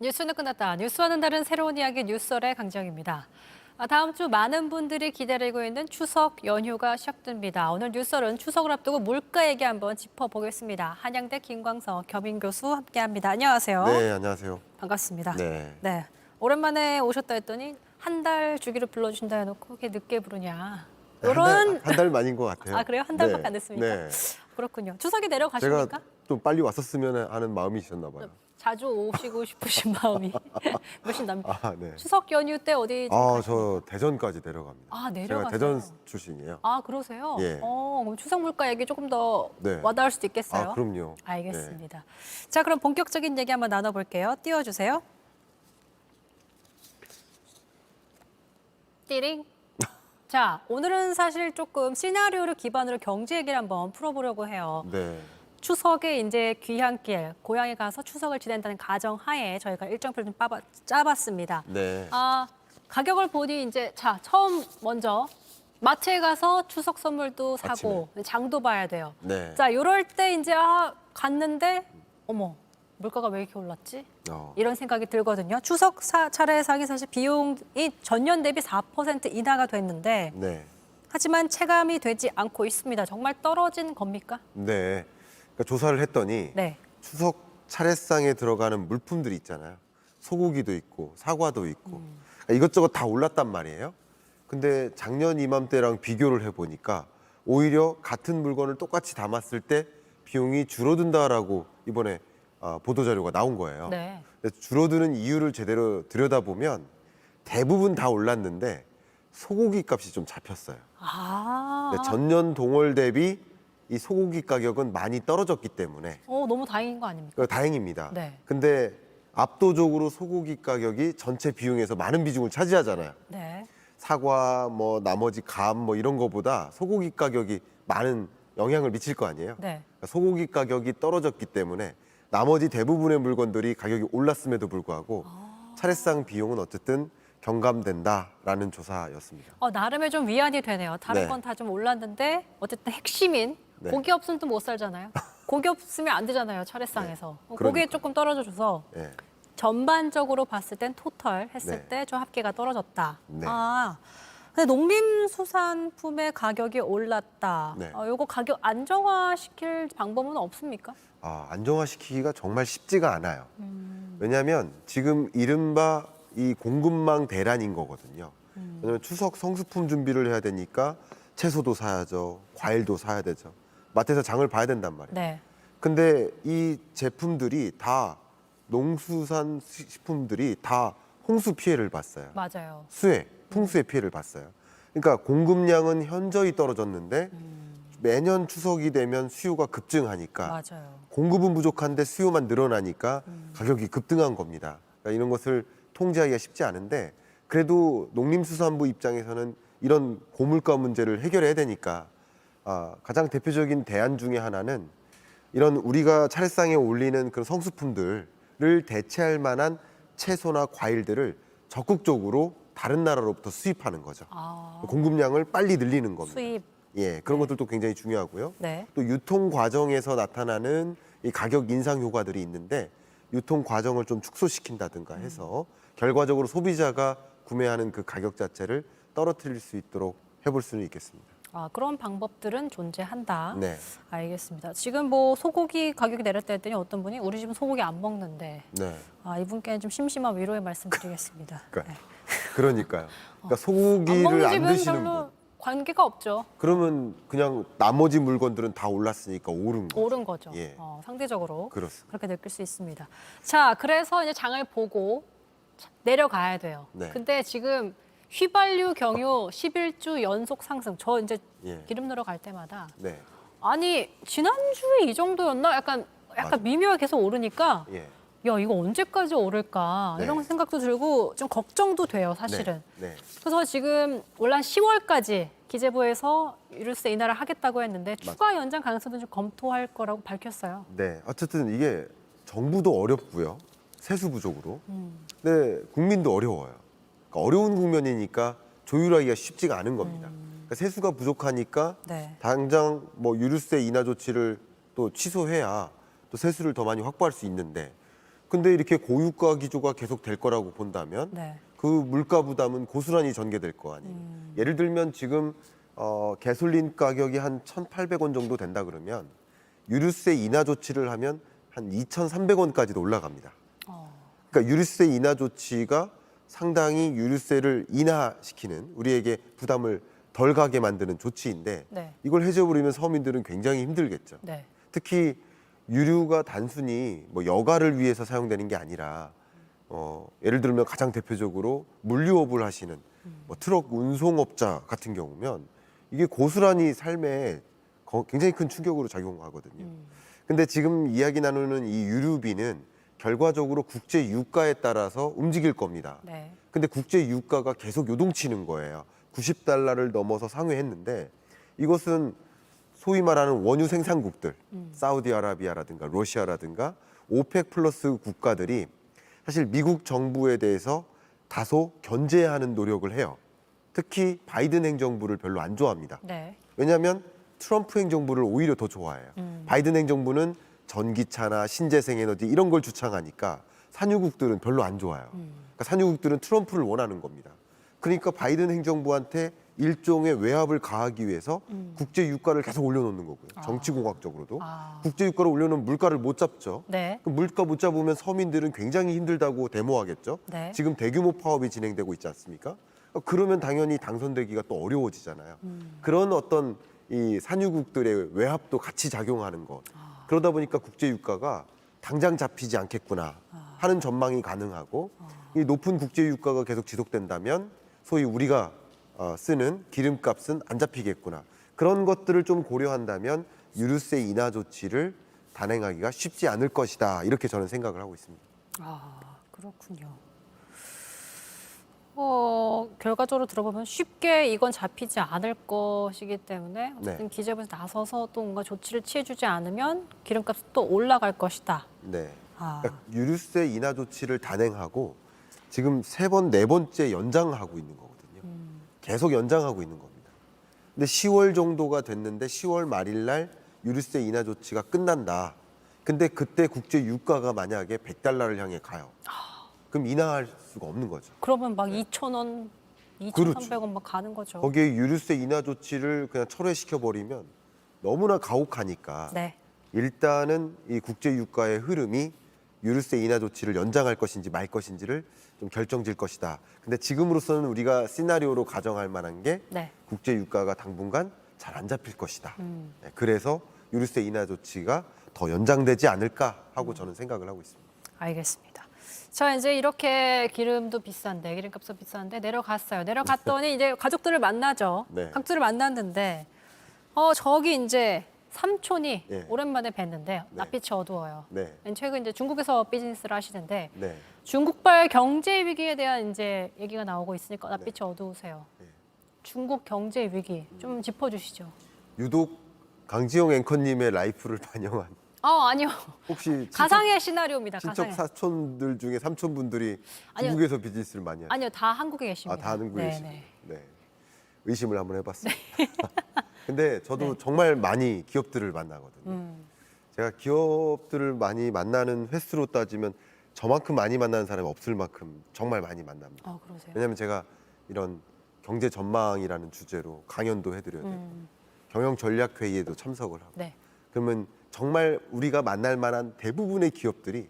뉴스는 끝났다. 뉴스와는 다른 새로운 이야기 뉴스월의 강정입니다. 다음 주 많은 분들이 기다리고 있는 추석 연휴가 시작됩니다. 오늘 뉴스월은 추석을 앞두고 물가 얘기 한번 짚어보겠습니다. 한양대 김광석 겸임 교수 함께합니다. 안녕하세요. 네, 안녕하세요. 반갑습니다. 네. 오랜만에 오셨다 했더니 한 달 주기로 불러주신다 해놓고 그렇게 늦게 부르냐. 네, 이런 한 달 만인 것 같아요. 아 그래요? 한 달밖에 네, 안 됐습니까? 네. 그렇군요. 추석에 내려가십니까? 제가 좀 빨리 왔었으면 하는 마음이셨나 봐요. 자주 오시고 싶으신 마음이 훨씬 납니다. 아, 네. 추석 연휴 때 어디 좀 아, 가십니까? 저 대전까지 내려갑니다. 아, 제가 내려가세요? 대전 출신이에요. 아, 그러세요? 예. 그럼 추석 물가 얘기 조금 더 네. 와닿을 수도 있겠어요? 아, 그럼요. 알겠습니다. 자, 그럼 본격적인 얘기 한번 나눠볼게요. 띄워주세요. 띠링. 자, 오늘은 사실 조금 시나리오를 기반으로 경제 얘기를 한번 풀어보려고 해요. 네. 추석에 이제 귀향길, 고향에 가서 추석을 지낸다는 가정 하에 저희가 일정표를 좀 짜봤습니다. 네. 가격을 보니 이제 처음 먼저 마트에 가서 추석 선물도 사고 장도 봐야 돼요. 네. 자, 요럴 때 이제 갔는데 어머, 물가가 왜 이렇게 올랐지? 이런 생각이 들거든요. 추석 차례 사기 사실 비용이 전년 대비 4% 인하가 됐는데 네. 하지만 체감이 되지 않고 있습니다. 정말 떨어진 겁니까? 네. 그러니까 조사를 했더니 네. 추석 차례상에 들어가는 물품들이 있잖아요. 소고기도 있고 사과도 있고 그러니까 이것저것 다 올랐단 말이에요. 근데 작년 이맘때랑 비교를 해보니까 오히려 같은 물건을 똑같이 담았을 때 비용이 줄어든다라고 이번에 보도자료가 나온 거예요. 네. 줄어드는 이유를 제대로 들여다보면 대부분 다 올랐는데 소고기 값이 좀 잡혔어요. 근데 전년 동월 대비 이 소고기 가격은 많이 떨어졌기 때문에 너무 다행인 거 아닙니까? 다행입니다. 네. 근데 압도적으로 소고기 가격이 전체 비용에서 많은 비중을 차지하잖아요. 네. 사과, 뭐 나머지 감, 뭐 이런 거보다 소고기 가격이 많은 영향을 미칠 거 아니에요. 네. 그러니까 소고기 가격이 떨어졌기 때문에 나머지 대부분의 물건들이 가격이 올랐음에도 불구하고 차례상 비용은 어쨌든 경감된다라는 조사였습니다. 나름의 좀 위안이 되네요. 다른 네. 건 다 좀 올랐는데 어쨌든 핵심인 네. 고기 없으면 또 못 살잖아요. 고기 없으면 안 되잖아요. 차례상에서. 고기에 그러니까요. 조금 떨어져줘서 예. 전반적으로 봤을 땐 토탈 했을 네. 때 좀 합계가 떨어졌다. 네. 근데 농림수산품의 가격이 올랐다. 네. 요거 가격 안정화시킬 방법은 없습니까? 안정화시키기가 정말 쉽지가 않아요. 왜냐하면 지금 이른바 이 공급망 대란인 거거든요. 왜냐하면 추석 성수품 준비를 해야 되니까 채소도 사야죠, 과일도 사야 되죠. 마트에서 장을 봐야 된단 말이에요. 네. 근데 이 제품들이 다 농수산 식품들이 다 홍수 피해를 봤어요. 맞아요. 풍수의 피해를 봤어요. 그러니까 공급량은 현저히 떨어졌는데 매년 추석이 되면 수요가 급증하니까 맞아요. 공급은 부족한데 수요만 늘어나니까 가격이 급등한 겁니다. 그러니까 이런 것을 통제하기가 쉽지 않은데 그래도 농림수산부 입장에서는 이런 고물가 문제를 해결해야 되니까 가장 대표적인 대안 중에 하나는 이런 우리가 차례상에 올리는 그런 성수품들을 대체할 만한 채소나 과일들을 적극적으로 다른 나라로부터 수입하는 거죠. 공급량을 빨리 늘리는 겁니다. 수입. 예, 그런 것들도 굉장히 중요하고요. 네. 또 유통 과정에서 나타나는 이 가격 인상 효과들이 있는데 유통 과정을 좀 축소시킨다든가 해서 결과적으로 소비자가 구매하는 그 가격 자체를 떨어뜨릴 수 있도록 해볼 수는 있겠습니다. 그런 방법들은 존재한다. 네. 알겠습니다. 지금 뭐 소고기 가격이 내렸다 했더니 어떤 분이 우리 집은 소고기 안 먹는데 네. 이분께는 좀 심심한 위로의 말씀드리겠습니다. 그러니까요. 그러니까 안 소고기를 먹는 안 집은 드시는 별로 분. 관계가 없죠. 그러면 그냥 나머지 물건들은 다 올랐으니까 오른 거죠. 오른 거죠. 예. 상대적으로 그렇습니다. 그렇게 느낄 수 있습니다. 자, 그래서 이제 장을 보고 내려가야 돼요. 네. 근데 지금 휘발유 경유 11주 연속 상승. 저 이제 예. 기름 넣으러 갈 때마다 네. 아니 지난주에 이 정도였나? 약간 맞아. 미묘하게 계속 오르니까 예. 야 이거 언제까지 오를까 네. 이런 생각도 들고 좀 걱정도 돼요 사실은. 네. 그래서 지금 올 한 10월까지 기재부에서 유류세 인하를 하겠다고 했는데 추가 연장 가능성도 좀 검토할 거라고 밝혔어요. 네. 어쨌든 이게 정부도 어렵고요. 세수 부족으로. 근데 국민도 어려워요. 그러니까 어려운 국면이니까 조율하기가 쉽지가 않은 겁니다. 그러니까 세수가 부족하니까 네. 당장 뭐 유류세 인하 조치를 또 취소해야 또 세수를 더 많이 확보할 수 있는데 근데 이렇게 고유가 기조가 계속 될 거라고 본다면 네. 그 물가 부담은 고스란히 전개될 거 아니에요. 예를 들면 지금 가솔린 가격이 한 1,800원 정도 된다 그러면 유류세 인하 조치를 하면 한 2,300원까지도 올라갑니다. 그러니까 유류세 인하 조치가 상당히 유류세를 인하시키는 우리에게 부담을 덜 가게 만드는 조치인데 네. 이걸 해줘버리면 서민들은 굉장히 힘들겠죠. 네. 특히 유류가 단순히 뭐 여가를 위해서 사용되는 게 아니라 예를 들면 가장 대표적으로 물류업을 하시는 뭐 트럭 운송업자 같은 경우면 이게 고스란히 삶에 굉장히 큰 충격으로 작용하거든요. 근데 지금 이야기 나누는 이 유류비는 결과적으로 국제 유가에 따라서 움직일 겁니다. 네. 근데 국제 유가가 계속 요동치는 거예요. 90달러를 넘어서 상회했는데 이것은 소위 말하는 원유 생산국들, 사우디아라비아라든가 러시아라든가 오펙 플러스 국가들이 사실 미국 정부에 대해서 다소 견제하는 노력을 해요. 특히 바이든 행정부를 별로 안 좋아합니다. 네. 왜냐하면 트럼프 행정부를 오히려 더 좋아해요. 바이든 행정부는 전기차나 신재생 에너지 이런 걸 주창하니까 산유국들은 별로 안 좋아요. 그러니까 산유국들은 트럼프를 원하는 겁니다. 그러니까 바이든 행정부한테 일종의 외압을 가하기 위해서 국제 유가를 계속 올려놓는 거고요. 정치공학적으로도. 국제 유가를 올려놓으면 물가를 못 잡죠. 네. 그 물가 못 잡으면 서민들은 굉장히 힘들다고 데모하겠죠. 네. 지금 대규모 파업이 진행되고 있지 않습니까? 그러면 당연히 당선되기가 또 어려워지잖아요. 그런 어떤 이 산유국들의 외압도 같이 작용하는 것. 그러다 보니까 국제 유가가 당장 잡히지 않겠구나 하는 전망이 가능하고 이 높은 국제 유가가 계속 지속된다면 소위 우리가 쓰는 기름값은 안 잡히겠구나. 그런 것들을 좀 고려한다면 유류세 인하 조치를 단행하기가 쉽지 않을 것이다. 이렇게 저는 생각을 하고 있습니다. 그렇군요. 결과적으로 들어보면 쉽게 이건 잡히지 않을 것이기 때문에 어쨌든 네. 기재부에서 나서서 또 뭔가 조치를 취해주지 않으면 기름값이 또 올라갈 것이다. 네. 아. 그러니까 유류세 인하 조치를 단행하고 지금 3번, 4번째 연장하고 있는 거거든요. 계속 연장하고 있는 겁니다. 근데 10월 정도가 됐는데 10월 말일 날 유류세 인하 조치가 끝난다. 근데 그때 국제 유가가 만약에 100달러를 향해 가요. 그럼 인하할 수가 없는 거죠. 그러면 막 2,000원, 2,300원 막 가는 거죠. 거기에 유류세 인하 조치를 그냥 철회시켜 버리면 너무나 가혹하니까 네. 일단은 이 국제 유가의 흐름이 유류세 인하 조치를 연장할 것인지 말 것인지를 좀 결정질 것이다. 근데 지금으로서는 우리가 시나리오로 가정할 만한 게 네. 국제 유가가 당분간 잘 안 잡힐 것이다. 네, 그래서 유류세 인하 조치가 더 연장되지 않을까 하고 저는 생각을 하고 있습니다. 알겠습니다. 자, 이제 이렇게 기름도 비싼데, 기름값도 비싼데 내려갔어요. 내려갔더니 이제 가족들을 만나죠. 네. 가족들을 만났는데, 저기 이제 삼촌이 예. 오랜만에 뵀는데 낯빛이 어두워요. 네. 최근 이제 중국에서 비즈니스를 하시는데 네. 중국발 경제 위기에 대한 이제 얘기가 나오고 있으니까 낯빛이 어두우세요. 네. 중국 경제 위기 좀 짚어주시죠. 유독 강지영 앵커님의 라이프를 반영한 아니요. 혹시 가상의 시나리오입니다. 친척 가상의. 사촌들 중에 삼촌분들이 아니요. 중국에서 비즈니스를 많이 하죠. 아니요, 다 한국에 계십니다. 다 한국에 계시고. 네네. 네. 의심을 한번 해봤습니다. 근데 저도 네. 정말 많이 기업들을 만나거든요. 제가 기업들을 많이 만나는 횟수로 따지면 저만큼 많이 만나는 사람이 없을 만큼 정말 많이 만납니다. 그러세요. 왜냐하면 제가 이런 경제 전망이라는 주제로 강연도 해드려야 되고 경영 전략 회의에도 참석을 하고 네. 그러면 정말 우리가 만날 만한 대부분의 기업들이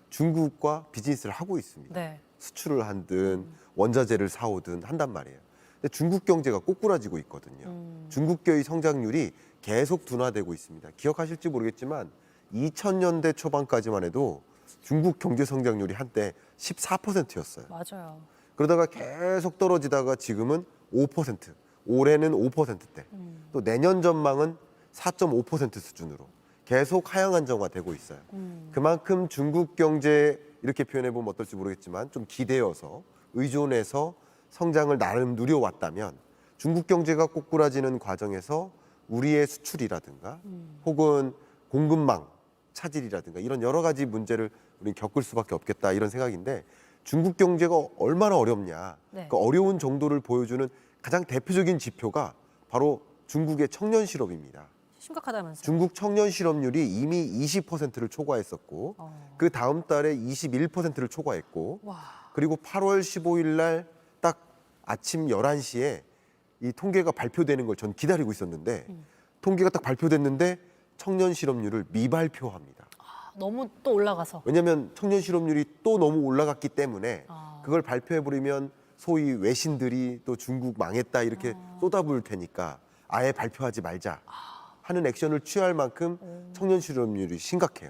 중국과 비즈니스를 하고 있습니다. 네. 수출을 하든 원자재를 사오든 한단 말이에요. 근데 중국 경제가 꼬꾸라지고 있거든요. 중국계의 성장률이 계속 둔화되고 있습니다. 기억하실지 모르겠지만 2000년대 초반까지만 해도 중국 경제 성장률이 한때 14%였어요. 맞아요. 그러다가 계속 떨어지다가 지금은 5%, 올해는 5%대. 또 내년 전망은 4.5% 수준으로 계속 하향 안정화되고 있어요. 그만큼 중국 경제 이렇게 표현해 보면 어떨지 모르겠지만 좀 기대어서 의존해서 성장을 나름 누려왔다면 중국 경제가 꼬꾸라지는 과정에서 우리의 수출이라든가 혹은 공급망 차질이라든가 이런 여러 가지 문제를 우리는 겪을 수밖에 없겠다 이런 생각인데 중국 경제가 얼마나 어렵냐 네. 그 어려운 정도를 보여주는 가장 대표적인 지표가 바로 중국의 청년 실업입니다. 심각하다면서요? 중국 청년 실업률이 이미 20%를 초과했었고 그 다음 달에 21%를 초과했고 와, 그리고 8월 15일 날 딱 아침 11시에 이 통계가 발표되는 걸 전 기다리고 있었는데 통계가 딱 발표됐는데 청년 실업률을 미발표합니다. 너무 또 올라가서. 왜냐하면 청년 실업률이 또 너무 올라갔기 때문에 아. 그걸 발표해버리면 소위 외신들이 또 중국 망했다 이렇게 쏟아부을 테니까 아예 발표하지 말자 하는 액션을 취할 만큼 청년 실업률이 심각해요.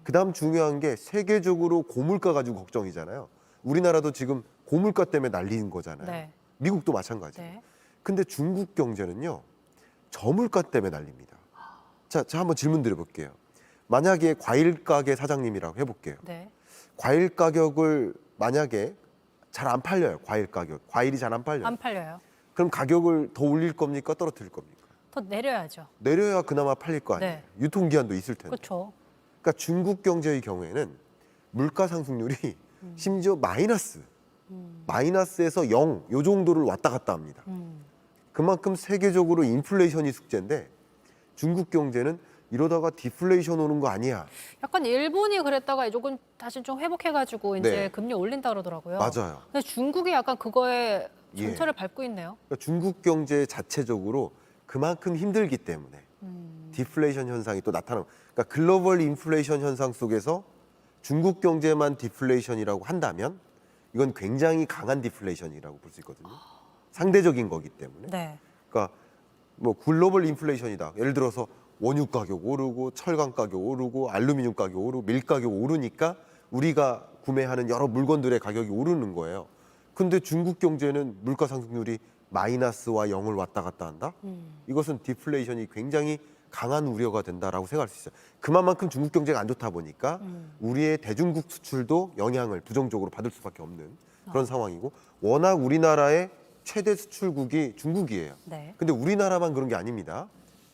그다음 중요한 게 세계적으로 고물가 가지고 걱정이잖아요. 우리나라도 지금 고물가 때문에 난리인 거잖아요. 네. 미국도 마찬가지예요. 네. 근데 중국 경제는요. 저물가 때문에 난립니다. 자, 한번 질문 드려볼게요. 만약에 과일 가게 사장님이라고 해볼게요. 네. 과일 가격을 만약에 잘 안 팔려요. 과일이 잘 안 팔려요. 안 팔려요. 그럼 가격을 더 올릴 겁니까? 떨어뜨릴 겁니까? 더 내려야죠. 내려야 그나마 팔릴 거 아니에요. 네. 유통기한도 있을 텐데. 그렇죠. 그러니까 중국 경제의 경우에는 물가 상승률이 심지어 마이너스에서 0, 요 정도를 왔다 갔다 합니다. 그만큼 세계적으로 인플레이션이 숙제인데 중국 경제는 이러다가 디플레이션 오는 거 아니야. 약간 일본이 그랬다가 조금 다시 좀 회복해가지고 이제 네. 금리 올린다 그러더라고요. 맞아요. 근데 중국이 약간 그거에 예. 전철을 밟고 있네요. 그러니까 중국 경제 자체적으로 그만큼 힘들기 때문에 디플레이션 현상이 또 나타나고 그러니까 글로벌 인플레이션 현상 속에서 중국 경제만 디플레이션이라고 한다면 이건 굉장히 강한 디플레이션이라고 볼 수 있거든요. 상대적인 거기 때문에. 네. 그러니까 뭐 글로벌 인플레이션이다. 예를 들어서 원유 가격 오르고 철강 가격 오르고 알루미늄 가격 오르고 밀 가격 오르니까 우리가 구매하는 여러 물건들의 가격이 오르는 거예요. 근데 중국 경제는 물가 상승률이 마이너스와 0을 왔다 갔다 한다? 이것은 디플레이션이 굉장히 강한 우려가 된다라고 생각할 수 있어요. 그만큼 중국 경제가 안 좋다 보니까 우리의 대중국 수출도 영향을 부정적으로 받을 수밖에 없는 그런 상황이고 워낙 우리나라의 최대 수출국이 중국이에요. 네. 근데 우리나라만 그런 게 아닙니다.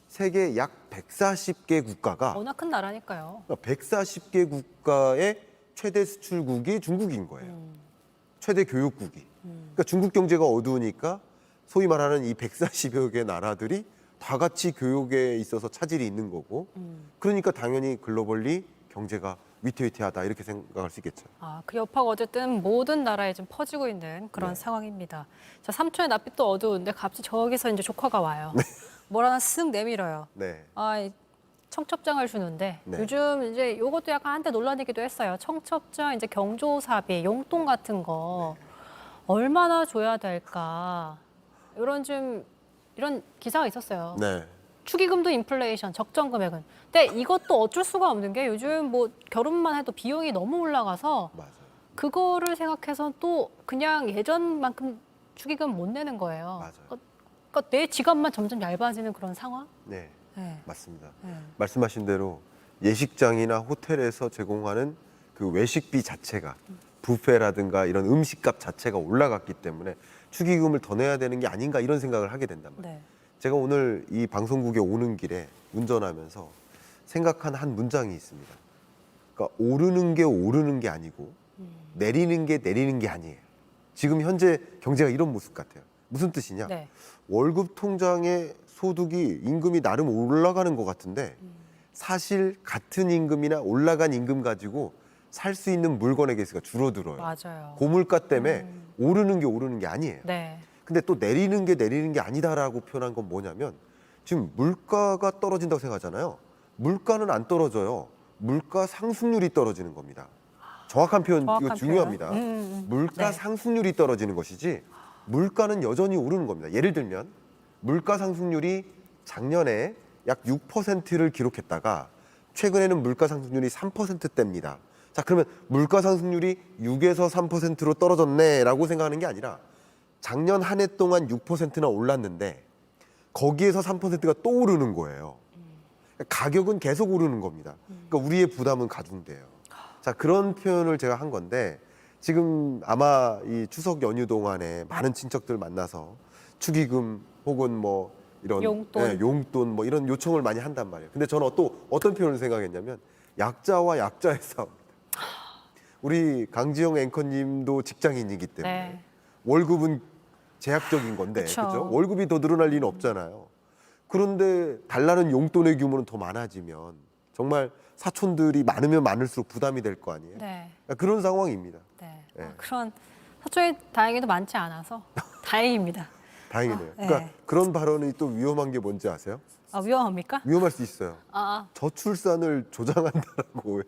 세계 약 140개 국가가 워낙 큰 나라니까요. 140개 국가의 최대 수출국이 중국인 거예요. 최대 교역국이. 그러니까 중국 경제가 어두우니까 소위 말하는 이 140여 개 나라들이 다 같이 교역에 있어서 차질이 있는 거고 그러니까 당연히 글로벌리 경제가 위태위태하다 이렇게 생각할 수 있겠죠. 그 여파가 어쨌든 모든 나라에 좀 퍼지고 있는 그런 네. 상황입니다. 자, 삼촌의 낯빛도 어두운데 갑자기 저기서 이제 조카가 와요. 뭘 하나 쓱 내밀어요. 네. 이 청첩장을 주는데 네. 요즘 이제 이것도 약간 한때 논란이기도 했어요. 청첩장 이제 경조사비, 용돈 같은 거 얼마나 줘야 될까 이런 기사가 있었어요. 네. 축의금도 인플레이션, 적정 금액은. 근데 이것도 어쩔 수가 없는 게 요즘 뭐 결혼만 해도 비용이 너무 올라가서 맞아요. 그거를 생각해서 또 그냥 예전만큼 축의금 못 내는 거예요. 맞아요. 그러니까 내 지갑만 점점 얇아지는 그런 상황? 네. 네. 맞습니다. 네. 말씀하신 대로 예식장이나 호텔에서 제공하는 그 외식비 자체가 뷔페라든가 이런 음식값 자체가 올라갔기 때문에 축의금을 더 내야 되는 게 아닌가 이런 생각을 하게 된단 말이에요. 네. 제가 오늘 이 방송국에 오는 길에 운전하면서 생각한 한 문장이 있습니다. 그러니까 오르는 게 아니고 내리는 게 아니에요. 지금 현재 경제가 이런 모습 같아요. 무슨 뜻이냐? 네. 월급 통장의 소득이 임금이 나름 올라가는 것 같은데 사실 같은 임금이나 올라간 임금 가지고 살 수 있는 물건의 개수가 줄어들어요. 맞아요. 고물가 때문에 오르는 게 아니에요. 네. 근데 또 내리는 게 아니다라고 표현한 건 뭐냐면 지금 물가가 떨어진다고 생각하잖아요. 물가는 안 떨어져요. 물가 상승률이 떨어지는 겁니다. 정확한 표현 이거 정확한 중요합니다. 표현. 물가 네. 상승률이 떨어지는 것이지 물가는 여전히 오르는 겁니다. 예를 들면 물가 상승률이 작년에 약 6%를 기록했다가 최근에는 물가 상승률이 3%대입니다. 자, 그러면 물가 상승률이 6에서 3%로 떨어졌네라고 생각하는 게 아니라 작년 한 해 동안 6%나 올랐는데 거기에서 3%가 또 오르는 거예요. 가격은 계속 오르는 겁니다. 그러니까 우리의 부담은 가중돼요. 자, 그런 표현을 제가 한 건데 지금 아마 이 추석 연휴 동안에 많은 친척들 만나서 축의금 혹은 뭐 이런 용돈 뭐 이런 요청을 많이 한단 말이에요. 근데 저는 또 어떤 표현을 생각했냐면 약자와 약자의 싸움. 우리 강지영 앵커님도 직장인이기 때문에 네. 월급은 제약적인 건데 그쵸. 그렇죠? 월급이 더 늘어날 리는 없잖아요. 그런데 달라는 용돈의 규모는 더 많아지면 정말 사촌들이 많으면 많을수록 부담이 될 거 아니에요. 네. 그러니까 그런 상황입니다. 네. 네. 그런 사촌이 다행히도 많지 않아서 다행입니다. 다행이네요. 네. 그러니까 그런 발언이 또 위험한 게 뭔지 아세요? 아, 위험합니까? 위험할 수 있어요. 아, 저출산을 조장한다라고.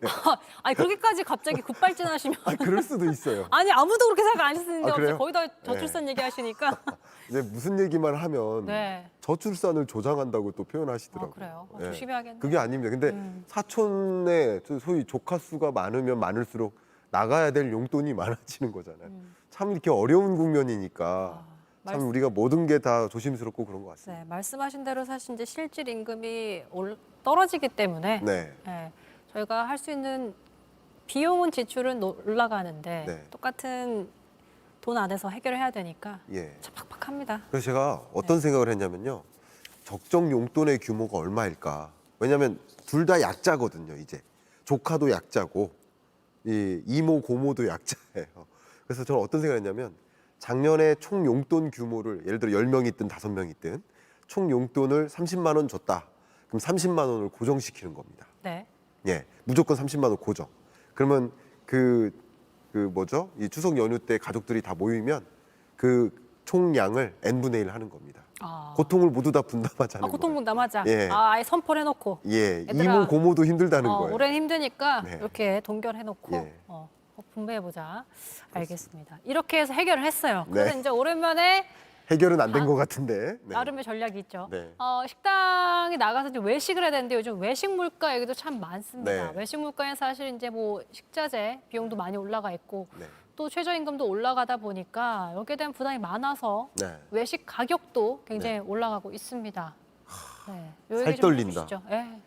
아니 그렇게까지 갑자기 급발진하시면 아, 그럴 수도 있어요. 아니 아무도 그렇게 생각 안 했는데 아, 그래요? 거기다 저출산 얘기하시니까 이제 무슨 얘기만 하면 네. 저출산을 조장한다고 또 표현하시더라고요. 아, 그래요? 예. 조심해야겠네요. 그게 아닙니다. 근데 사촌의 소위 조카 수가 많으면 많을수록 나가야 될 용돈이 많아지는 거잖아요. 참 이렇게 어려운 국면이니까 참 우리가 모든 게 다 조심스럽고 그런 것 같습니다. 네, 말씀하신 대로 사실 이제 실질 임금이 떨어지기 때문에 네. 네, 저희가 할 수 있는 비용은 지출은 올라가는데 네. 똑같은 돈 안에서 해결해야 되니까 예. 참 팍팍합니다. 그래서 제가 어떤 생각을 했냐면요. 적정 용돈의 규모가 얼마일까? 왜냐하면 둘 다 약자거든요. 이제 조카도 약자고 이 이모 고모도 약자예요. 그래서 저는 어떤 생각을 했냐면 작년에 총 용돈 규모를 예를 들어 10명이 있든 5명이 있든 총 용돈을 30만 원 줬다. 그럼 30만 원을 고정시키는 겁니다. 네. 예, 무조건 30만 원 고정. 그러면 뭐죠? 이 추석 연휴 때 가족들이 다 모이면 그 총량을 n분의 1 하는 겁니다. 아, 고통을 모두 다 분담하자는 거예요. 고통 분담하자. 예. 아예 선포해놓고 예, 얘들아, 이모 고모도 힘들다는 거예요. 올해는 힘드니까 네. 이렇게 동결해놓고 예. 분배해보자. 알겠습니다. 이렇게 해서 해결을 했어요. 네. 그래서 이제 오랜만에 해결은 안 된 것 같은데. 네. 나름의 전략이 있죠. 네. 식당에 나가서 이제 외식을 해야 되는데 요즘 외식 물가 얘기도 참 많습니다. 네. 외식 물가에 사실 이제 뭐 식자재 비용도 많이 올라가 있고 네. 또 최저임금도 올라가다 보니까 여기에 대한 부담이 많아서 네. 외식 가격도 굉장히 올라가고 있습니다. 네. 요 살 얘기 좀 떨린다. 해주시죠. 네.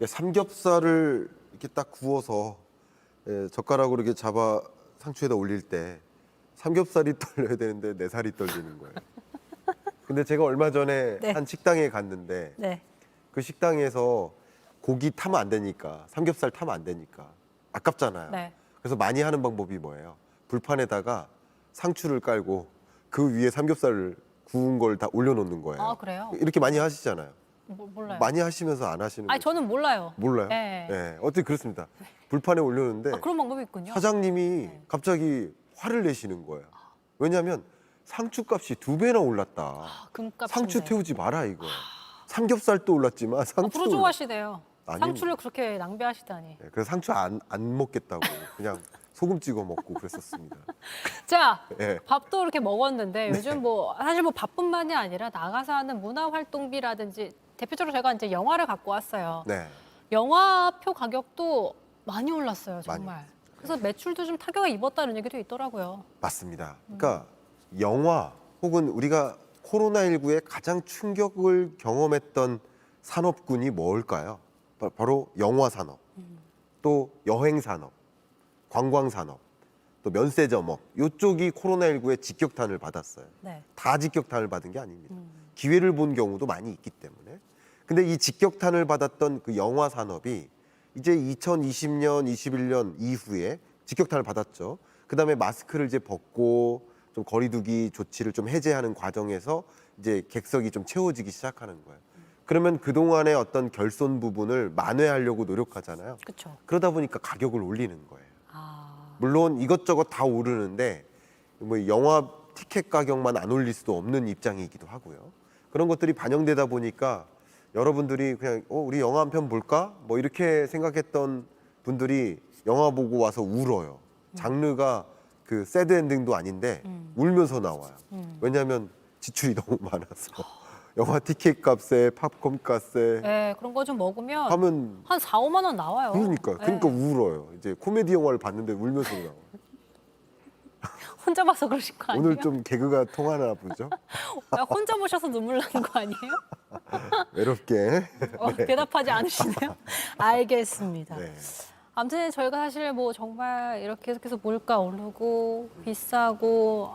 삼겹살을 이렇게 딱 구워서 젓가락으로 이렇게 잡아 상추에다 올릴 때 삼겹살이 떨려야 되는데 내 살이 떨리는 거예요. 근데 제가 얼마 전에 네. 한 식당에 갔는데 네. 그 식당에서 고기 타면 안 되니까 삼겹살 타면 안 되니까 아깝잖아요. 네. 그래서 많이 하는 방법이 뭐예요? 불판에다가 상추를 깔고 그 위에 삼겹살을 구운 걸 다 올려놓는 거예요. 아, 그래요? 이렇게 많이 하시잖아요. 몰라요. 많이 하시면서 안 하시는 아니 거죠? 저는 몰라요. 몰라요? 네. 네. 어떻게 그렇습니다. 불판에 올려놓는데 그런 방법이 있군요. 사장님이 갑자기 화를 내시는 거예요. 왜냐하면 상추값이 2배나 올랐다. 금값인데. 상추 태우지 마라 이거. 삼겹살도 올랐지만 상추. 앞으로 좋아하시네요. 아닙니다. 상추를 그렇게 낭비하시다니. 네, 그래서 상추 안 먹겠다고 그냥 소금 찍어 먹고 그랬었습니다. 자, 네. 밥도 이렇게 먹었는데 요즘 뭐 사실 뭐 밥뿐만이 아니라 나가서 하는 문화활동비라든지 대표적으로 제가 이제 영화를 갖고 왔어요. 네. 영화표 가격도 많이 올랐어요, 정말. 많이 그래서 매출도 좀 타격을 입었다는 얘기도 있더라고요. 맞습니다. 그러니까 영화 혹은 우리가 코로나19에 가장 충격을 경험했던 산업군이 뭘까요? 바로 영화 산업, 또 여행 산업, 관광 산업, 또 면세점업 이쪽이 코로나19에 직격탄을 받았어요. 네. 다 직격탄을 받은 게 아닙니다. 기회를 본 경우도 많이 있기 때문에. 근데 이 직격탄을 받았던 그 영화 산업이 이제 2020년, 21년 이후에 직격탄을 받았죠. 그다음에 마스크를 이제 벗고 좀 거리두기 조치를 좀 해제하는 과정에서 이제 객석이 좀 채워지기 시작하는 거예요. 그러면 그동안의 어떤 결손 부분을 만회하려고 노력하잖아요. 그렇죠. 그러다 보니까 가격을 올리는 거예요. 아, 물론 이것저것 다 오르는데 뭐 영화 티켓 가격만 안 올릴 수도 없는 입장이기도 하고요. 그런 것들이 반영되다 보니까 여러분들이 그냥 우리 영화 한 편 볼까? 뭐 이렇게 생각했던 분들이 영화 보고 와서 울어요. 장르가 그 새드 엔딩도 아닌데 울면서 나와요. 왜냐하면 지출이 너무 많아서 영화 티켓 값에 팝콘 값에 네, 그런 거 좀 먹으면 하면 한 4, 5만 원 나와요. 그러니까 네. 울어요. 이제 코미디 영화를 봤는데 울면서 나와. 혼자 봐서 그러신 거 아니에요? 오늘 좀 개그가 통하나 보죠? 혼자 보셔서 눈물 나는 거 아니에요? 외롭게. 대답하지 않으시네요. 알겠습니다. 네. 아무튼 저희가 사실 뭐 정말 이렇게 계속해서 물가 오르고 비싸고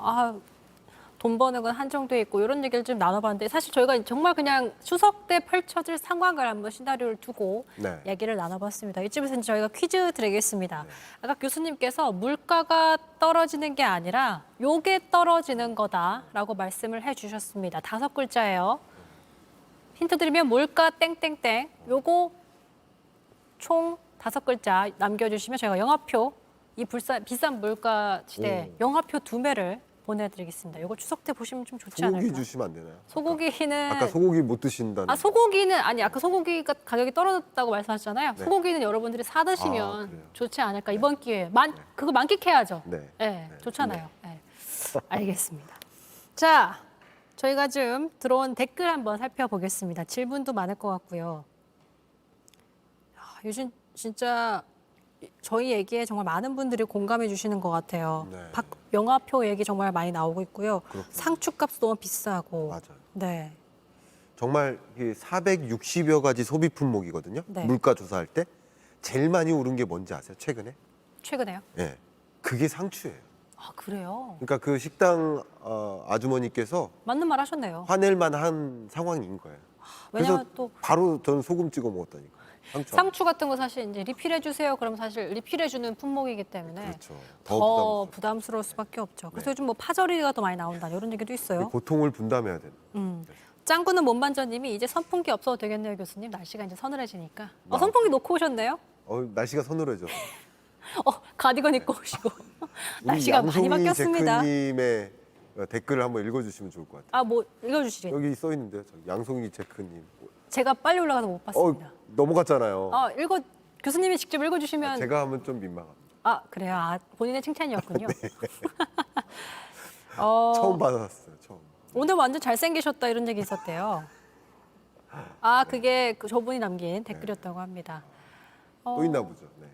돈 버는 건 한정돼 있고 이런 얘기를 좀 나눠봤는데 사실 저희가 정말 그냥 추석 때 펼쳐질 상황을 한번 시나리오를 두고 네. 얘기를 나눠봤습니다. 이쯤에서 이제 저희가 퀴즈 드리겠습니다. 아까 교수님께서 물가가 떨어지는 게 아니라 요게 떨어지는 거다라고 말씀을 해주셨습니다. 5글자예요. 힌트 드리면 물가 땡땡땡. 요거 총 5글자 남겨주시면 저희가 영화표, 이 비싼 물가 시대 영화표 2매를 보내드리겠습니다. 요거 추석 때 보시면 좀 좋지 않을까요? 소고기 주시면 안 되나요? 소고기는 아까 소고기 못 드신다는. 소고기는 아니 아까 소고기가 가격이 떨어졌다고 말씀하셨잖아요. 네. 소고기는 여러분들이 사 드시면 그래요? 좋지 않을까 이번 기회에 그거 만끽해야죠. 네. 네, 좋잖아요. 네. 알겠습니다. 자, 저희가 좀 들어온 댓글 한번 살펴보겠습니다. 질문도 많을 것 같고요. 요즘 진짜 저희 얘기에 정말 많은 분들이 공감해 주시는 것 같아요. 네. 영화표 얘기 정말 많이 나오고 있고요. 그렇군요. 상추값도 너무 비싸고. 맞아요. 네. 정말 460여 가지 소비 품목이거든요. 네. 물가 조사할 때 제일 많이 오른 게 뭔지 아세요? 최근에? 최근에요? 예. 그게 상추예요. 아, 그래요? 그러니까 그 식당 아주머니께서 맞는 말 하셨네요. 화낼 만한 상황인 거예요. 왜냐면 그래서 또 바로 저는 소금 찍어 먹었다니까. 상추 같은 거 사실 이제 리필해 주세요. 그럼 사실 리필해 주는 품목이기 때문에 그렇죠. 더 부담스러울 수밖에 없죠. 그래서 네. 요즘 뭐 파절이가 더 많이 나온다 이런 얘기도 있어요. 고통을 분담해야 되는. 짱구는 몸반전님이 이제 선풍기 없어도 되겠네요, 교수님. 날씨가 이제 서늘해지니까. 아. 선풍기 놓고 오셨네요? 날씨가 서늘해져. 가디건 입고 오시고. 날씨가 많이 바뀌었습니다. 제크님의 댓글을 한번 읽어주시면 좋을 것 같아요. 아, 뭐 읽어주시죠. 여기 써 있는데요. 양송이 제크님. 제가 빨리 올라가서 못 봤습니다. 넘어갔잖아요. 교수님이 직접 읽어주시면. 제가 하면 좀 민망합니다. 그래요. 본인의 칭찬이었군요. 처음 받았어요. 처음. 오늘 완전 잘생기셨다 이런 얘기 있었대요. 그게 저분이 남긴 댓글이었다고 합니다. 또 있나 보죠. 네.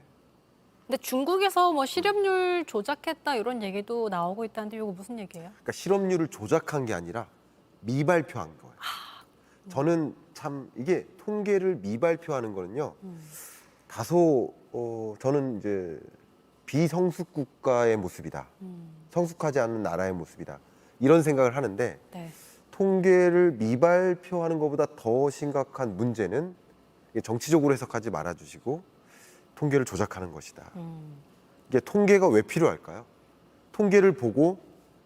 근데 중국에서 뭐 실업률 조작했다 이런 얘기도 나오고 있다는데 이거 무슨 얘기예요? 그러니까 실업률을 조작한 게 아니라 미발표한 거예요. 저는 참 이게 통계를 미발표하는 거는요. 다소 저는 이제 비성숙 국가의 모습이다. 성숙하지 않은 나라의 모습이다. 이런 생각을 하는데 네. 통계를 미발표하는 것보다 더 심각한 문제는 정치적으로 해석하지 말아주시고 통계를 조작하는 것이다. 이게 통계가 왜 필요할까요? 통계를 보고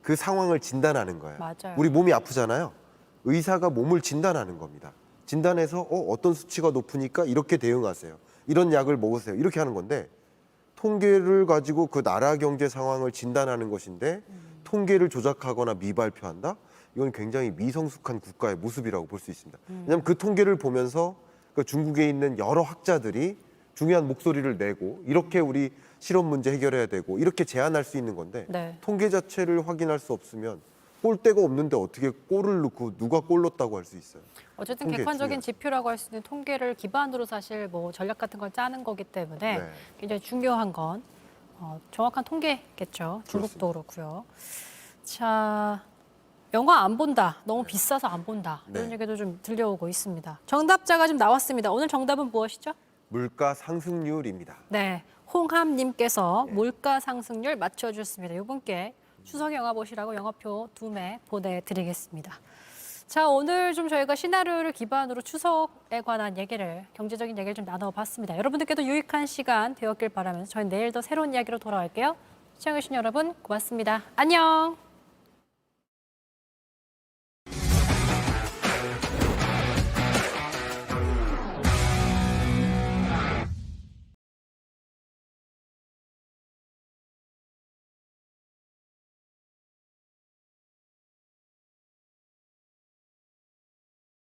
그 상황을 진단하는 거예요. 맞아요. 우리 몸이 아프잖아요. 의사가 몸을 진단하는 겁니다. 진단해서 어떤 수치가 높으니까 이렇게 대응하세요. 이런 약을 먹으세요. 이렇게 하는 건데 통계를 가지고 그 나라 경제 상황을 진단하는 것인데 통계를 조작하거나 미발표한다? 이건 굉장히 미성숙한 국가의 모습이라고 볼 수 있습니다. 왜냐하면 그 통계를 보면서 그 중국에 있는 여러 학자들이 중요한 목소리를 내고 이렇게 우리 실업 문제 해결해야 되고 이렇게 제안할 수 있는 건데 네. 통계 자체를 확인할 수 없으면 골대가 없는데 어떻게 골을 넣고 누가 골 넣었다고 할 수 있어요. 어쨌든 통계 객관적인 중요하죠. 지표라고 할 수 있는 통계를 기반으로 사실 뭐 전략 같은 걸 짜는 거기 때문에 네. 굉장히 중요한 건 정확한 통계겠죠. 중국도 그렇고요. 자, 영화 안 본다. 너무 비싸서 안 본다. 이런 네. 얘기도 좀 들려오고 있습니다. 정답자가 좀 나왔습니다. 오늘 정답은 무엇이죠? 물가 상승률입니다. 네, 홍함님께서 네. 물가 상승률 맞춰주셨습니다. 이분께 추석 영화 보시라고 영화표 2매 보내드리겠습니다. 자, 오늘 좀 저희가 시나리오를 기반으로 추석에 관한 얘기를, 경제적인 얘기를 좀 나눠봤습니다. 여러분들께도 유익한 시간 되었길 바라면서 저희는 내일 더 새로운 이야기로 돌아올게요. 시청해주신 여러분 고맙습니다. 안녕.